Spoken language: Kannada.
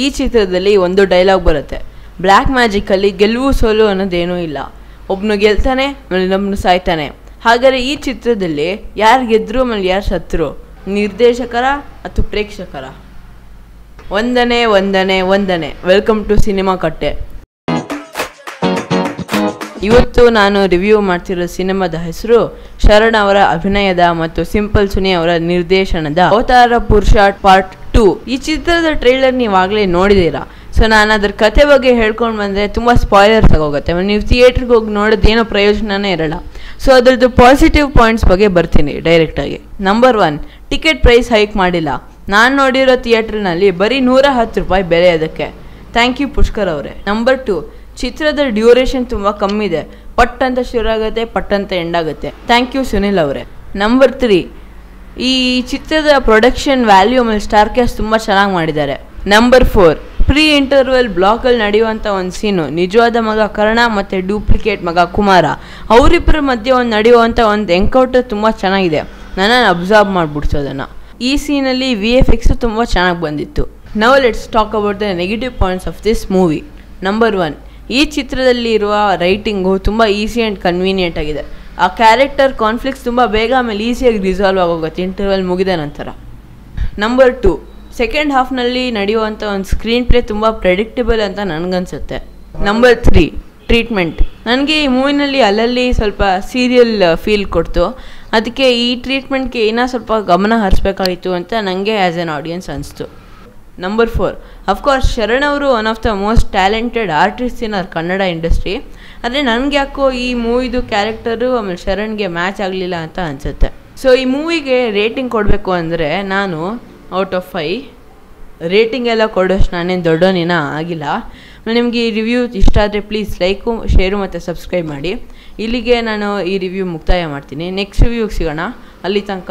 ಈ ಚಿತ್ರದಲ್ಲಿ ಒಂದು ಡೈಲಾಗ್ ಬರುತ್ತೆ, ಬ್ಲ್ಯಾಕ್ ಮ್ಯಾಜಿಕಲ್ಲಿ ಗೆಲುವು ಸೋಲು ಅನ್ನೋದೇನೂ ಇಲ್ಲ, ಒಬ್ಬನು ಗೆಲ್ತಾನೆ ಆಮೇಲೆ ಇನ್ನೊಬ್ಬನು ಸಾಯ್ತಾನೆ. ಹಾಗಾದರೆ ಈ ಚಿತ್ರದಲ್ಲಿ ಯಾರು ಗೆದ್ರು ಆಮೇಲೆ ಯಾರು ಸತ್ರು, ನಿರ್ದೇಶಕರ ಅಥವಾ ಪ್ರೇಕ್ಷಕರ? ವಂದನೆ ವಂದನೆ ವಂದನೆ. ವೆಲ್ಕಮ್ ಟು ಸಿನಿಮಾ ಕಟ್ಟೆ. ಇವತ್ತು ನಾನು ರಿವ್ಯೂ ಮಾಡ್ತಿರೋ ಸಿನಿಮಾದ ಹೆಸರು ಶರಣ್ ಅವರ ಅಭಿನಯದ ಮತ್ತು ಸಿಂಪಲ್ ಸುನಿ ಅವರ ನಿರ್ದೇಶನದ ಅವತಾರ ಪುರುಷ ಪಾರ್ಟ್ 2. ಈ ಚಿತ್ರದ ಟ್ರೈಲರ್ ನೀವಾಗಲೇ ನೋಡಿದ್ದೀರಾ. ಸೊ ನಾನು ಅದ್ರ ಕತೆ ಬಗ್ಗೆ ಹೇಳ್ಕೊಂಡು ಬಂದರೆ ತುಂಬ ಸ್ಪಾಯ್ಲರ್ಸ್ ಆಗೋಗುತ್ತೆ. ನೀವು ಥಿಯೇಟ್ರಿಗೆ ಹೋಗಿ ನೋಡೋದೇನೋ ಪ್ರಯೋಜನನೇ ಇರಲ್ಲ. ಸೊ ಅದ್ರದ್ದು ಪಾಸಿಟಿವ್ ಪಾಯಿಂಟ್ಸ್ ಬಗ್ಗೆ ಬರ್ತೀನಿ ಡೈರೆಕ್ಟಾಗಿ. ನಂಬರ್ 1, ಟಿಕೆಟ್ ಪ್ರೈಸ್ ಹೈಕ್ ಮಾಡಿಲ್ಲ. ನಾನು ನೋಡಿರೋ ಥಿಯೇಟ್ರ್ನಲ್ಲಿ ಬರೀ 110 ರೂಪಾಯಿ ಬೆಲೆ ಅದಕ್ಕೆ. ಥ್ಯಾಂಕ್ ಯು ಪುಷ್ಕರ್ ಅವರೇ. ನಂಬರ್ 2, ಚಿತ್ರದ ಡ್ಯೂರೇಷನ್ ತುಂಬ ಕಮ್ಮಿ ಇದೆ. ಪಟ್ ಅಂತ ಶುರು ಆಗುತ್ತೆ, ಪಟ್ ಅಂತ ಎಂಡ್ ಆಗುತ್ತೆ. ಥ್ಯಾಂಕ್ ಯು ಸುನಿಲ್ ಅವರೇ. ನಂಬರ್ 3, ಈ ಚಿತ್ರದ ಪ್ರೊಡಕ್ಷನ್ ವ್ಯಾಲ್ಯೂ ಆಮೇಲೆ ಸ್ಟಾರ್ ಕ್ಯಾಸ್ಟ್ ತುಂಬ ಚೆನ್ನಾಗಿ ಮಾಡಿದ್ದಾರೆ. ನಂಬರ್ 4, ಪ್ರೀ ಇಂಟರ್ವಲ್ ಬ್ಲಾಕಲ್ಲಿ ನಡೆಯುವಂಥ ಒಂದು ಸೀನು, ನಿಜವಾದ ಮಗ ಕರ್ಣ ಮತ್ತು ಡೂಪ್ಲಿಕೇಟ್ ಮಗ ಕುಮಾರ ಅವರಿಬ್ಬರ ಮಧ್ಯೆ ಒಂದು ನಡೆಯುವಂಥ ಒಂದು ಎನ್ಕೌಂಟರ್ ತುಂಬ ಚೆನ್ನಾಗಿದೆ. ನನ್ನನ್ನು ಅಬ್ಸರ್ವ್ ಮಾಡಿಬಿಡ್ತು ಅದನ್ನು. ಈ ಸೀನಲ್ಲಿ VFX ತುಂಬ ಚೆನ್ನಾಗಿ ಬಂದಿತ್ತು. Now let's talk about the negative points of this movie. Number 1, ಈ ಚಿತ್ರದಲ್ಲಿ ಇರುವ ರೈಟಿಂಗು ತುಂಬ ಈಸಿ ಆ್ಯಂಡ್ ಕನ್ವೀನಿಯೆಂಟ್ ಆಗಿದೆ. ಆ ಕ್ಯಾರೆಕ್ಟರ್ ಕಾನ್ಫ್ಲಿಕ್ಟ್ಸ್ ತುಂಬ ಬೇಗ ಆಮೇಲೆ ಈಸಿಯಾಗಿ ರಿಸಾಲ್ವ್ ಆಗೋಗುತ್ತೆ ಇಂಟರ್ವಲ್ ಮುಗಿದ ನಂತರ. ನಂಬರ್ 2, ಸೆಕೆಂಡ್ ಹಾಫ್ನಲ್ಲಿ ನಡೆಯುವಂಥ ಒಂದು ಸ್ಕ್ರೀನ್ ಪ್ಲೇ ತುಂಬ ಪ್ರೆಡಿಕ್ಟಬಲ್ ಅಂತ ನನಗನ್ಸುತ್ತೆ. Number 3, treatment. ನನಗೆ ಈ ಮೂವಿನಲ್ಲಿ ಅಲ್ಲಲ್ಲಿ ಸ್ವಲ್ಪ ಸೀರಿಯಲ್ ಫೀಲ್ ಕೊಡ್ತು. ಅದಕ್ಕೆ ಈ ಟ್ರೀಟ್ಮೆಂಟ್ಗೆ ಇನ್ನೂ ಸ್ವಲ್ಪ ಗಮನ ಹರಿಸ್ಬೇಕಾಗಿತ್ತು ಅಂತ ನನಗೆ ಆ್ಯಸ್ ಎನ್ ಆಡಿಯನ್ಸ್ ಅನಿಸ್ತು. ನಂಬರ್ 4, ಅಫ್ಕೋರ್ಸ್ ಶರಣ್ ಅವರು one of the most talented artist in our Kannada industry. ಆದರೆ ನನಗೆ ಯಾಕೋ ಈ ಮೂವಿದು ಕ್ಯಾರೆಕ್ಟರು ಆಮೇಲೆ ಶರಣ್ಗೆ ಮ್ಯಾಚ್ ಆಗಲಿಲ್ಲ ಅಂತ ಅನಿಸುತ್ತೆ. ಸೊ ಈ ಮೂವಿಗೆ ರೇಟಿಂಗ್ ಕೊಡಬೇಕು ಅಂದರೆ ನಾನು ಔಟ್ ಆಫ್ 5 ರೇಟಿಂಗ್ ಎಲ್ಲ ಕೊಡೋಷ್ಟು ನಾನೇನು ದೊಡ್ಡವನೇನ ಆಗಿಲ್ಲ. ನಿಮಗೆ ಈ ರಿವ್ಯೂ ಇಷ್ಟ ಆದರೆ ಪ್ಲೀಸ್ ಲೈಕು, ಶೇರು ಮತ್ತು ಸಬ್ಸ್ಕ್ರೈಬ್ ಮಾಡಿ. ಇಲ್ಲಿಗೆ ನಾನು ಈ ರಿವ್ಯೂ ಮುಕ್ತಾಯ ಮಾಡ್ತೀನಿ. ನೆಕ್ಸ್ಟ್ ರಿವ್ಯೂಗೆ ಸಿಗೋಣ. ಅಲ್ಲಿ ತನಕ